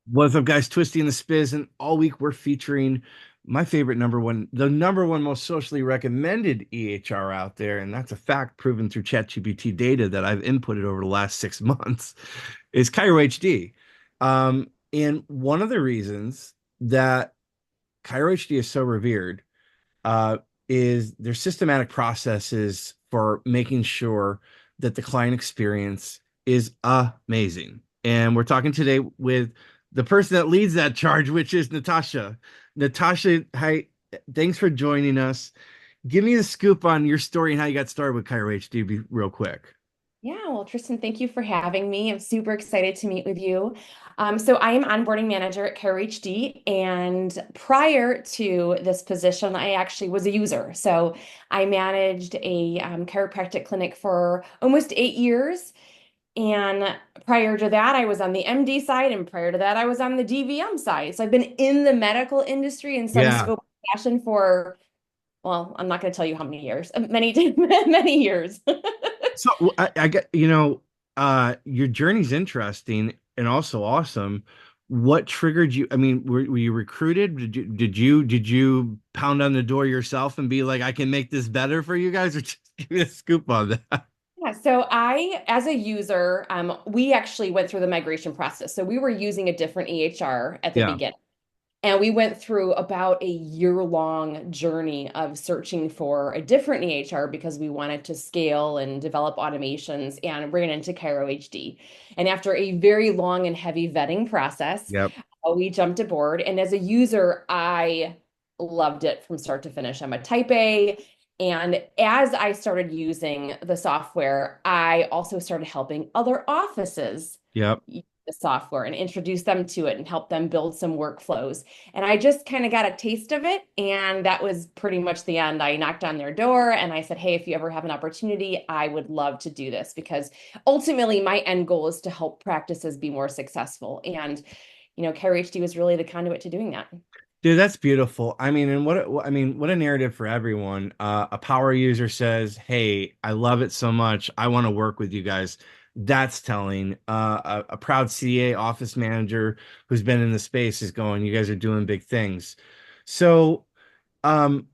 What's up, guys? Twisty and the Spiz, and all week we're featuring my favorite the number one most socially recommended EHR out there, and that's a fact proven through ChatGPT data that I've inputted over the last 6 months, is ChiroHD. And one of the reasons that ChiroHD is so revered uh, is their systematic processes for making sure that the client experience is amazing. And we're talking today with the person that leads that charge, which is Natasha. Natasha, hi, thanks for joining us. Give me the scoop on your story and how you got started with ChiroHD real quick. Yeah, well, Tristan, thank you for having me. I'm super excited to meet with you. So I am onboarding manager at CareHD, and prior to this position, I actually was a user. So I managed a chiropractic clinic for almost 8 years, and prior to that, I was on the MD side, and prior to that, I was on the DVM side. So I've been in the medical industry in some Yeah. scope of fashion for, well, I'm not going to tell you how many years, many, many years. So I get, your journey's interesting and also awesome. What triggered you? I mean, were you recruited? Did you pound on the door yourself and be like, I can make this better for you guys, or just give me a scoop on that? Yeah, so I, as a user, we actually went through the migration process. So we were using a different EHR at the Yeah. beginning. And we went through about a year-long journey of searching for a different EHR because we wanted to scale and develop automations and ran into Cairo HD. And after a very long and heavy vetting process, Yep. we jumped aboard. And as a user, I loved it from start to finish. I'm a type A. And as I started using the software, I also started helping other offices Yep. use the software and introduce them to it and help them build some workflows. And I just kind of got a taste of it. And that was pretty much the end. I knocked on their door and I said, hey, if you ever have an opportunity, I would love to do this because ultimately my end goal is to help practices be more successful. And, CareHD was really the conduit to doing that. Dude, that's beautiful. I mean, and what a narrative for everyone. A power user says, "Hey, I love it so much. I want to work with you guys." That's telling. A proud CA office manager who's been in the space is going, "You guys are doing big things." So, um,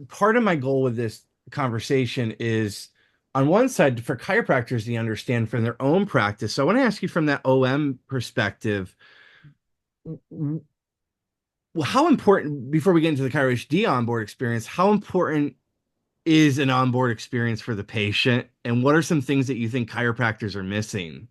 part of my goal with this conversation is, on one side, for chiropractors to understand from their own practice. So, I want to ask you from that OM perspective, well, how important, before we get into the ChiroHD onboard experience, how important is an onboard experience for the patient? And what are some things that you think chiropractors are missing?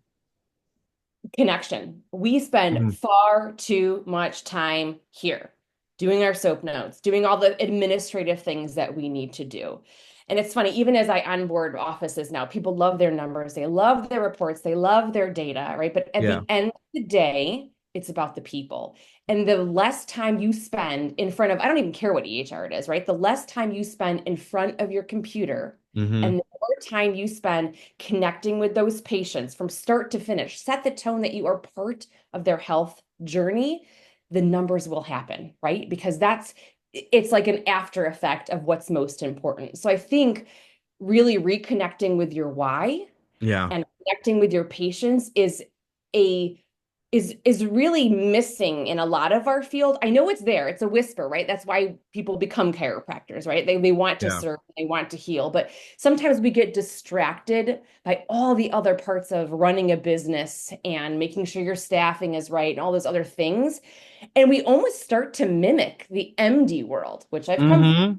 Connection. We spend Mhm. far too much time here doing our soap notes, doing all the administrative things that we need to do. And it's funny, even as I onboard offices now, people love their numbers, they love their reports, they love their data, right? But at Yeah. the end of the day, it's about the people. And the less time you spend in front of, I don't even care what EHR it is, right? The less time you spend in front of your computer Hmm. and the more time you spend connecting with those patients from start to finish, set the tone that you are part of their health journey, the numbers will happen, right? Because it's like an after effect of what's most important. So I think really reconnecting with your why Yeah. and connecting with your patients a is really missing in a lot of our field. I know it's there. It's a whisper, right? That's why people become chiropractors, right? They want to Yeah. serve, they want to heal, but sometimes we get distracted by all the other parts of running a business and making sure your staffing is right and all those other things. And we almost start to mimic the MD world, which I've come from, Hmm.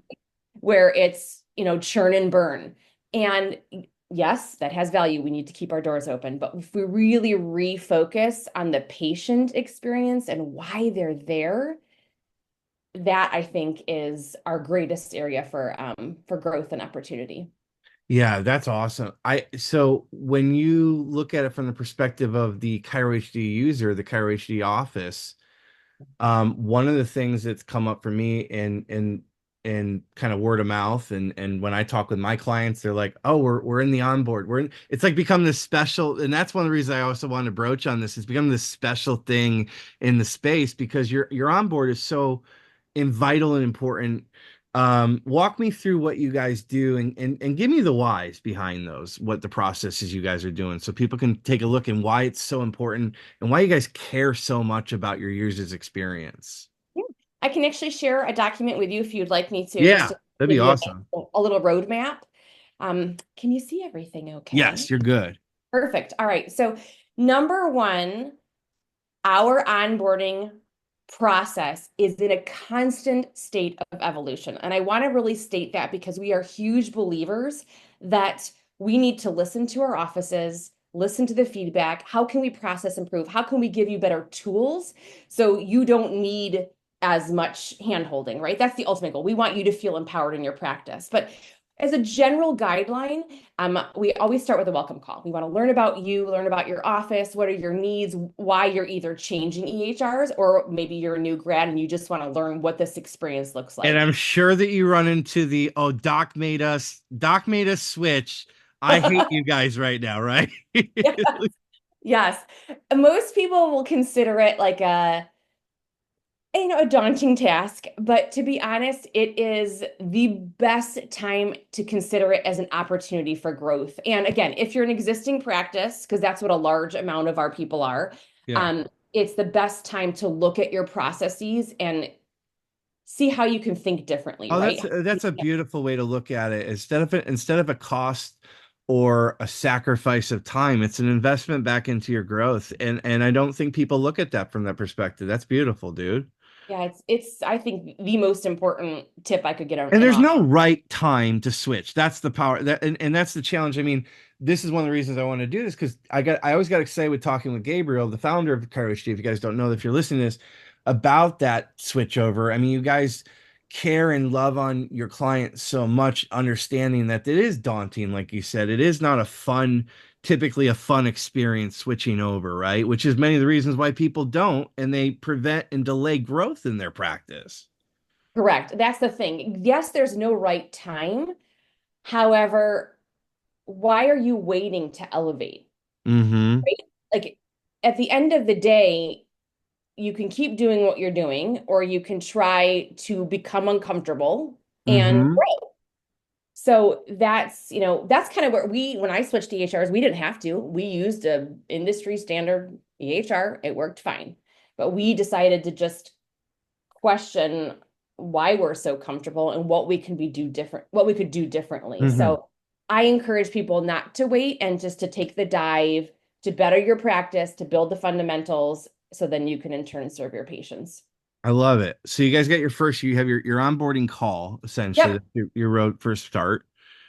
where it's, churn and burn. And yes, that has value. We need to keep our doors open. But if we really refocus on the patient experience and why they're there, that I think is our greatest area for growth and opportunity. Yeah, that's awesome. So when you look at it from the perspective of the ChiroHD user, the ChiroHD office, one of the things that's come up for me in kind of word of mouth, and when I talk with my clients, they're like, "Oh, we're in the onboard. It's like become this special." And that's one of the reasons I also wanted to broach on this. It's become this special thing in the space because your onboard is so vital and important Walk me through what you guys do and give me the whys behind those, what the processes you guys are doing so people can take a look and why it's so important and why you guys care so much about your users' experience. Yeah. I can actually share a document with you if you'd like me to, just Yeah, to that'd give be you awesome. a little roadmap. Can you see everything Yes, okay? you're good. Perfect. All right. So, number one, our onboarding process is in a constant state of evolution. And I want to really state that because we are huge believers that we need to listen to our offices, listen to the feedback. How can we process improve? How can we give you better tools so you don't need as much hand holding, right? That's the ultimate goal. We want you to feel empowered in your practice. But as a general guideline, we always start with a welcome call. We want to learn about you, learn about your office, what are your needs, why you're either changing EHRs or maybe you're a new grad and you just want to learn what this experience looks And like. I'm sure that you run into the, oh, Doc made us switch. I hate you guys right now, right? Yes, yes. Most people will consider it like a daunting task, but to be honest, it is the best time to consider it as an opportunity for growth. And again, if you're an existing practice, because that's what a large amount of our people are, Yeah. it's the best time to look at your processes and see how you can think differently, Oh, right? that's a beautiful way to look at it. Instead of a cost or a sacrifice of time, it's an investment back into your growth. And I don't think people look at that from that perspective. That's beautiful, dude. Yeah, it's I think the most important tip I could get And in there's off. no right time to switch. That's the power that and that's the challenge. I mean, this is one of the reasons I want to do this because I always got excited with talking with Gabriel, the founder of ChiroHD. If you guys don't know, if you're listening to this, about that switch over. I mean, you guys care and love on your clients so much, understanding that it is daunting, like you said. It is not a typically a fun experience switching over, right? Which is many of the reasons why people don't, and they prevent and delay growth in their practice. Correct. That's the thing. Yes, there's no right time. However, why are you waiting to elevate? Mm-hmm. Right? Like at the end of the day, you can keep doing what you're doing, or you can try to become uncomfortable and Mm-hmm. grow. So that's kind of where when I switched to EHRs, we didn't have to. We used a industry standard EHR. It worked fine. But we decided to just question why we're so comfortable and what we could do differently. Mm-hmm. So I encourage people not to wait and just to take the dive to better your practice, to build the fundamentals, so then you can in turn serve your patients. I love it. So you guys got you have your onboarding call, essentially, Yep. that's your road first start.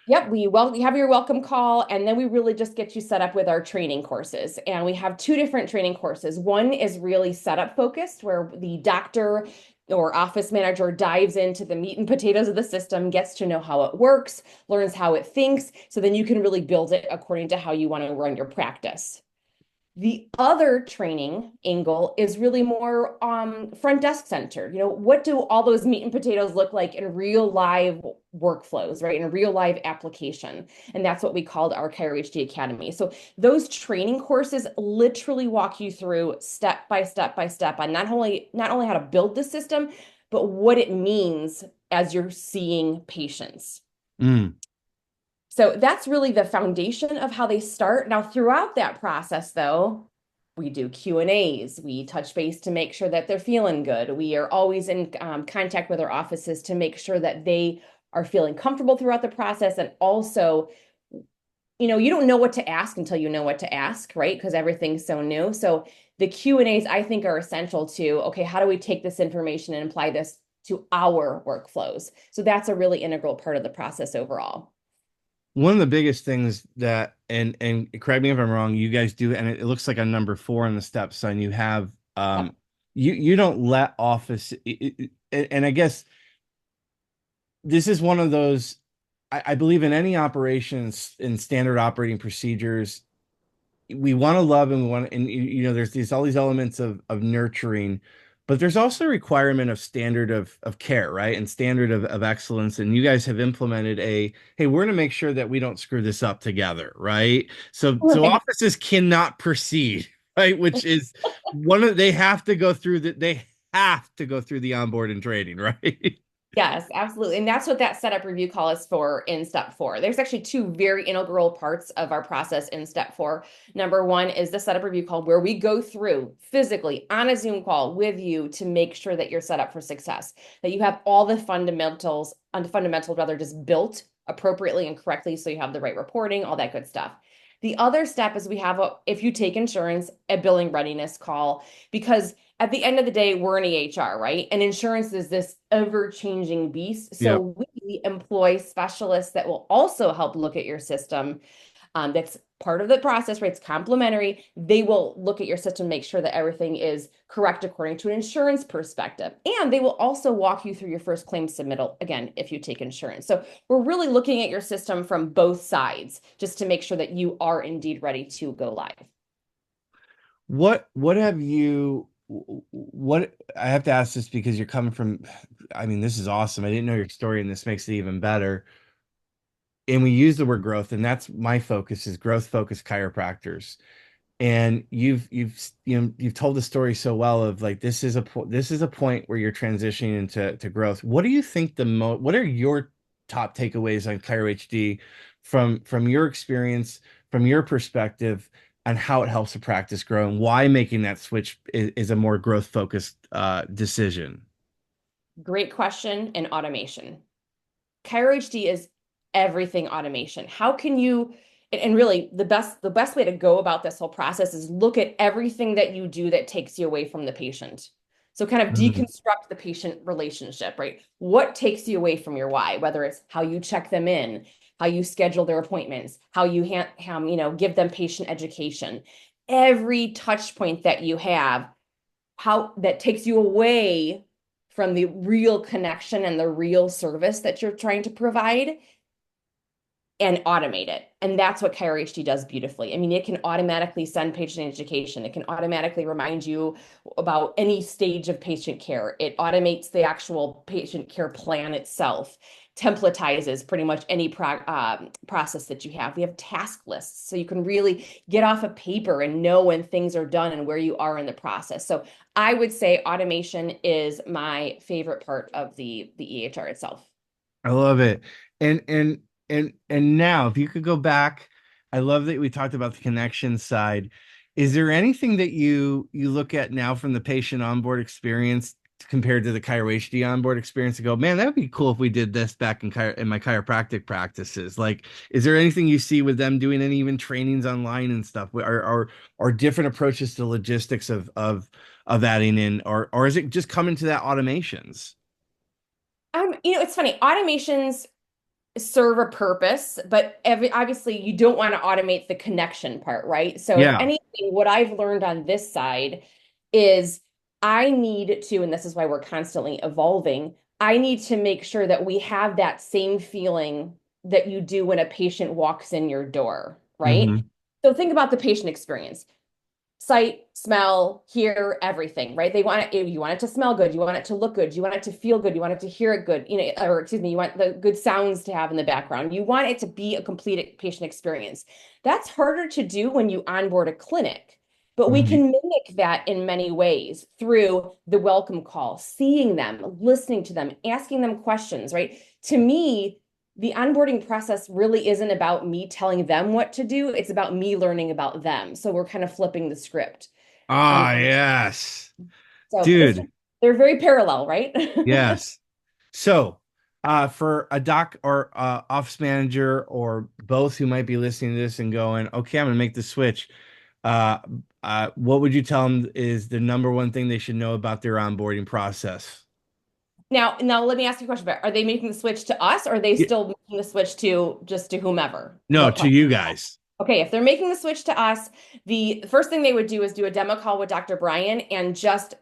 Yep, we have your welcome call, and then we really just get you set up with our training courses. And we have two different training courses. One is really setup focused, where the doctor or office manager dives into the meat and potatoes of the system, gets to know how it works, learns how it thinks, so then you can really build it according to how you want to run your practice. The other training angle is really more front desk centered. What do all those meat and potatoes look like in real live workflows, right? In a real live application. And that's what we called our ChiroHD Academy. So those training courses literally walk you through step by step by step on not only how to build the system, but what it means as you're seeing patients. Mm. So that's really the foundation of how they start. Now, throughout that process, though, we do Q&As. We touch base to make sure that they're feeling good. We are always in contact with our offices to make sure that they are feeling comfortable throughout the process. And also, you don't know what to ask until you know what to ask, right? Because everything's so new. So the Q&As, I think, are essential to, okay, how do we take this information and apply this to our workflows? So that's a really integral part of the process overall. One of the biggest things that, and correct me if I'm wrong, you guys do, and it looks like on number 4 on the step sign, you have Yep. you don't let office and I guess this is one of those I believe in any operations in standard operating procedures we want to love and we want and there's these all these elements of nurturing, but there's also a requirement of standard of care, right? And standard of excellence. And you guys have implemented hey, we're going to make sure that we don't screw this up together, right? So Right. offices cannot proceed, right? Which is one of they have to go through the onboard and training, right? Yes, absolutely. And that's what that setup review call is for in step four. There's actually two very integral parts of our process in step four. Number one is the setup review call, where we go through physically on a Zoom call with you to make sure that you're set up for success, that you have all the fundamentals, rather, just built appropriately and correctly. So you have the right reporting, all that good stuff. The other step is we have if you take insurance, a billing readiness call, because at the end of the day, we're an EHR, right? And insurance is this ever-changing beast. Yep. So we employ specialists that will also help look at your system. That's part of the process, right? It's complimentary. They will look at your system, make sure that everything is correct according to an insurance perspective. And they will also walk you through your first claim submittal, again, if you take insurance. So we're really looking at your system from both sides just to make sure that you are indeed ready to go live. What have you what I have to ask this because you're coming from, I mean, this is awesome. I didn't know your story and this makes it even better. And we use the word growth, and that's my focus is growth focused chiropractors. And you've told the story so well of like this is a point where you're transitioning into growth. What do you think what are your top takeaways on ChiroHD from your experience, from your perspective, and how it helps the practice grow, and why making that switch is a more growth focused decision? Great question. And automation. ChiroHD is everything automation. How can you, and really the best way to go about this whole process is look at everything that you do that takes you away from the patient. So kind of Mhm. deconstruct the patient relationship, right? What takes you away from your why, whether it's how you check them in, how you schedule their appointments, how you give them patient education. Every touch point that you have, how that takes you away from the real connection and the real service that you're trying to provide, and automate it. And that's what ChiroHD does beautifully. I mean, it can automatically send patient education. It can automatically remind you about any stage of patient care. It automates the actual patient care plan itself, templatizes pretty much any process that you have. We have task lists, so you can really get off of paper and know when things are done and where you are in the process. So I would say automation is my favorite part of the EHR itself. I love it. And now if you could go back, I love that we talked about the connection side. Is there anything that you look at now from the patient onboard experience compared to the Chiro HD onboard experience and go, man, that would be cool if we did this back in my chiropractic practices? Like, is there anything you see with them doing any even trainings online and stuff? Or different approaches to logistics of adding in, or is it just coming to that automations? It's funny. Automations serve a purpose, but obviously you don't want to automate the connection part, right? So if Yeah. anything, what I've learned on this side is I need to, and this is why we're constantly evolving, I need to make sure that we have that same feeling that you do when a patient walks in your door, right? Hmm. So think about the patient experience: sight, smell, hear, everything, right? They want it, you want it to smell good, you want it to look good, you want it to feel good, you want it to hear it good, or excuse me, you want the good sounds to have in the background. You want it to be a complete patient experience. That's harder to do when you onboard a clinic. But we Hmm. can mimic that in many ways through the welcome call, seeing them, listening to them, asking them questions, right? To me, the onboarding process really isn't about me telling them what to do. It's about me learning about them. So we're kind of flipping the script. Ah, Um, yes. so Dude, they're very parallel, right? yes. So, for a doc or office manager or both who might be listening to this and going, okay, I'm gonna make the switch. Uh, what would you tell them is the number one thing they should know about their onboarding process? Now let me ask you a question about, are they making the switch to us, or are they Yeah. still making the switch to just to whomever? No, What to part? you guys. Okay, if they're making the switch to us, the first thing they would do is do a demo call with Dr. Brian and just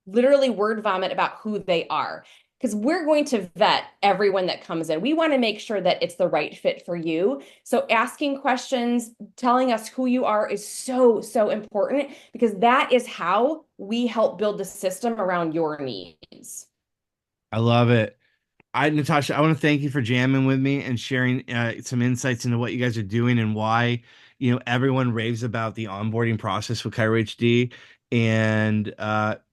literally word vomit about who they are. Because we're going to vet everyone that comes in. We want to make sure that it's the right fit for you. So asking questions, telling us who you are is so, so important, because that is how we help build the system around your needs. I love it. Natasha, I want to thank you for jamming with me and sharing some insights into what you guys are doing and why. everyone raves about the onboarding process with ChiroHD and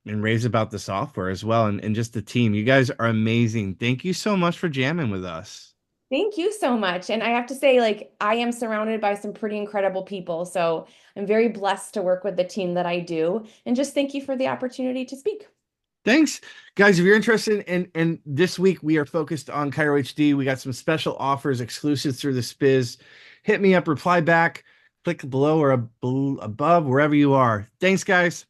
raves about the software as well and just the team. You guys are amazing. Thank you so much for jamming with us. Thank you so much. And I have to say, like, I am surrounded by some pretty incredible people. So I'm very blessed to work with the team that I do. And just thank you for the opportunity to speak. Thanks, guys. If you're interested in this week, we are focused on ChiroHD. We got some special offers exclusive through the Spiz. Hit me up, reply back, click below or above, wherever you are. Thanks, guys.